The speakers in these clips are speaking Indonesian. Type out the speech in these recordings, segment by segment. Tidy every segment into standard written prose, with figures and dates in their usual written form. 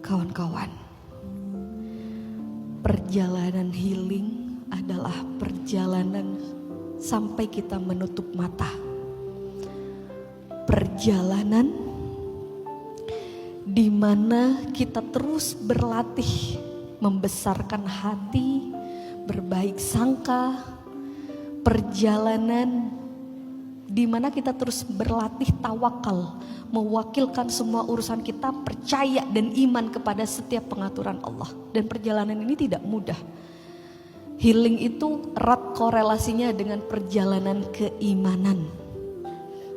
Kawan-kawan, perjalanan healing adalah perjalanan sampai kita menutup mata. Perjalanan di mana kita terus berlatih membesarkan hati, berbaik sangka. Perjalanan di mana kita terus berlatih tawakal, mewakilkan semua urusan kita, percaya dan iman kepada setiap pengaturan Allah. Dan perjalanan ini tidak mudah. Healing itu erat korelasinya dengan perjalanan keimanan.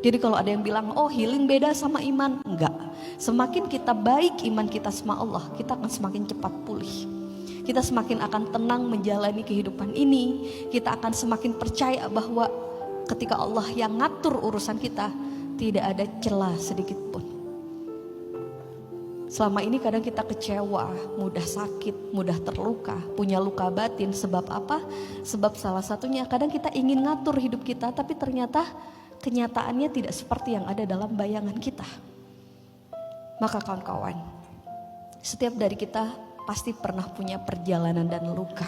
Jadi kalau ada yang bilang, oh healing beda sama iman, enggak. Semakin kita baik iman kita sama Allah, kita akan semakin cepat pulih. Kita semakin akan tenang menjalani kehidupan ini. Kita akan semakin percaya bahwa ketika Allah yang ngatur urusan kita, tidak ada celah sedikit pun. Selama ini kadang kita kecewa, mudah sakit, mudah terluka, punya luka batin. Sebab apa? Sebab salah satunya kadang kita ingin ngatur hidup kita, tapi ternyata kenyataannya tidak seperti yang ada dalam bayangan kita. Maka kawan-kawan, setiap dari kita pasti pernah punya perjalanan dan luka.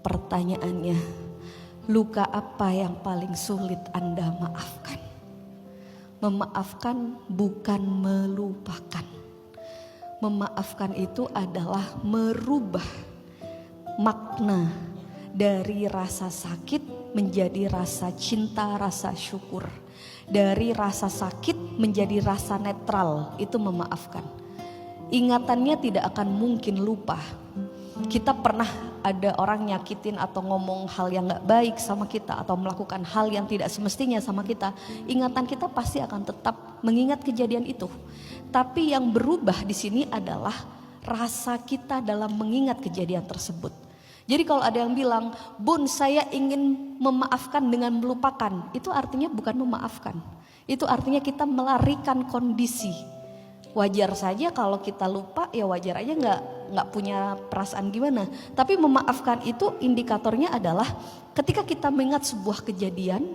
Pertanyaannya, luka apa yang paling sulit Anda maafkan? Memaafkan bukan melupakan. Memaafkan itu adalah merubah makna dari rasa sakit menjadi rasa cinta, rasa syukur. Dari rasa sakit menjadi rasa netral, itu memaafkan. Ingatannya tidak akan mungkin lupa. Kita pernah ada orang nyakitin atau ngomong hal yang gak baik sama kita, atau melakukan hal yang tidak semestinya sama kita. Ingatan kita pasti akan tetap mengingat kejadian itu. Tapi yang berubah di sini adalah rasa kita dalam mengingat kejadian tersebut. Jadi kalau ada yang bilang, Bun saya ingin memaafkan dengan melupakan, itu artinya bukan memaafkan. Itu artinya kita melarikan kondisi. Wajar saja kalau kita lupa, ya wajar aja nggak punya perasaan gimana. Tapi memaafkan itu indikatornya adalah ketika kita mengingat sebuah kejadian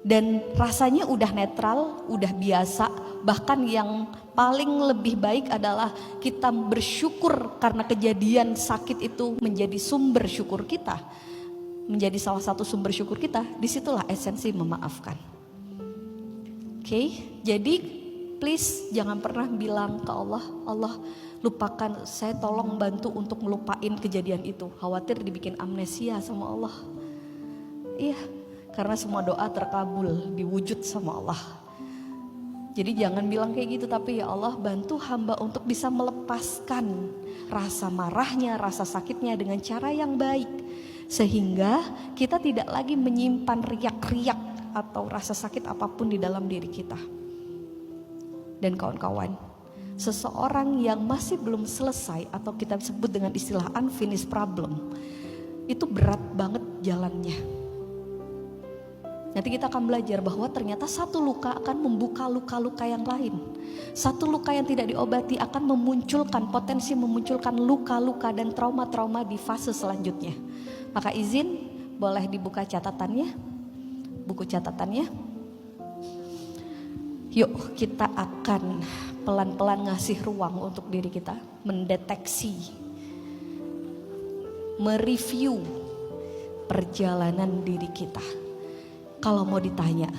dan rasanya udah netral, udah biasa. Bahkan yang paling lebih baik adalah kita bersyukur karena kejadian sakit itu menjadi sumber syukur kita. Menjadi salah satu sumber syukur kita, disitulah esensi memaafkan. Oke, jadi please jangan pernah bilang ke Allah, Allah lupakan saya, tolong bantu untuk ngelupain kejadian itu. Khawatir dibikin amnesia sama Allah. Iya, karena semua doa terkabul, diwujud sama Allah. Jadi jangan bilang kayak gitu, tapi ya Allah bantu hamba untuk bisa melepaskan rasa marahnya, rasa sakitnya dengan cara yang baik. Sehingga kita tidak lagi menyimpan riak-riak atau rasa sakit apapun di dalam diri kita. Dan kawan-kawan, seseorang yang masih belum selesai atau kita sebut dengan istilah unfinished problem, itu berat banget jalannya. Nanti kita akan belajar bahwa ternyata satu luka akan membuka luka-luka yang lain. Satu luka yang tidak diobati akan potensi memunculkan luka-luka dan trauma-trauma di fase selanjutnya. Maka izin boleh dibuka catatannya, buku catatannya. Yuk kita akan pelan-pelan ngasih ruang untuk diri kita mendeteksi, mereview perjalanan diri kita. Kalau mau ditanya,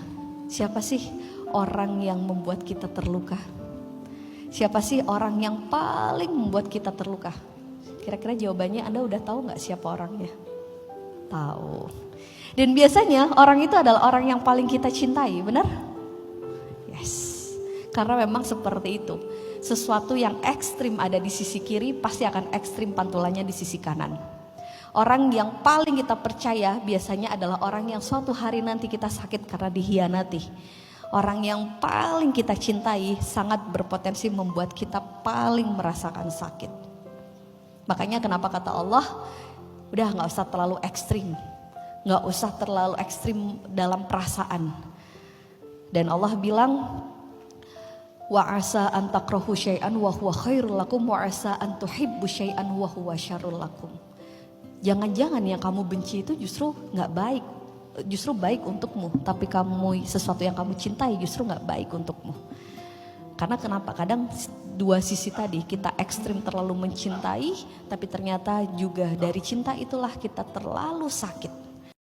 siapa sih orang yang membuat kita terluka? Siapa sih orang yang paling membuat kita terluka? Kira-kira jawabannya Anda udah tahu gak siapa orangnya? Tahu. Dan biasanya orang itu adalah orang yang paling kita cintai, benar? Yes, karena memang seperti itu. Sesuatu yang ekstrim ada di sisi kiri pasti akan ekstrim pantulannya di sisi kanan. Orang yang paling kita percaya biasanya adalah orang yang suatu hari nanti kita sakit karena dihianati. Orang yang paling kita cintai sangat berpotensi membuat kita paling merasakan sakit. Makanya kenapa kata Allah, udah gak usah terlalu ekstrim. Gak usah terlalu ekstrim dalam perasaan. Dan Allah bilang, wa asa an takrahu syai'an wa huwa khairul lakum wa asa an tuhibbu syai'an wa huwa syarrul lakum. Jangan-jangan yang kamu benci itu justru gak baik, justru baik untukmu. Tapi sesuatu yang kamu cintai justru gak baik untukmu. Karena kenapa? Kadang dua sisi tadi, kita ekstrim terlalu mencintai, tapi ternyata juga dari cinta itulah kita terlalu sakit.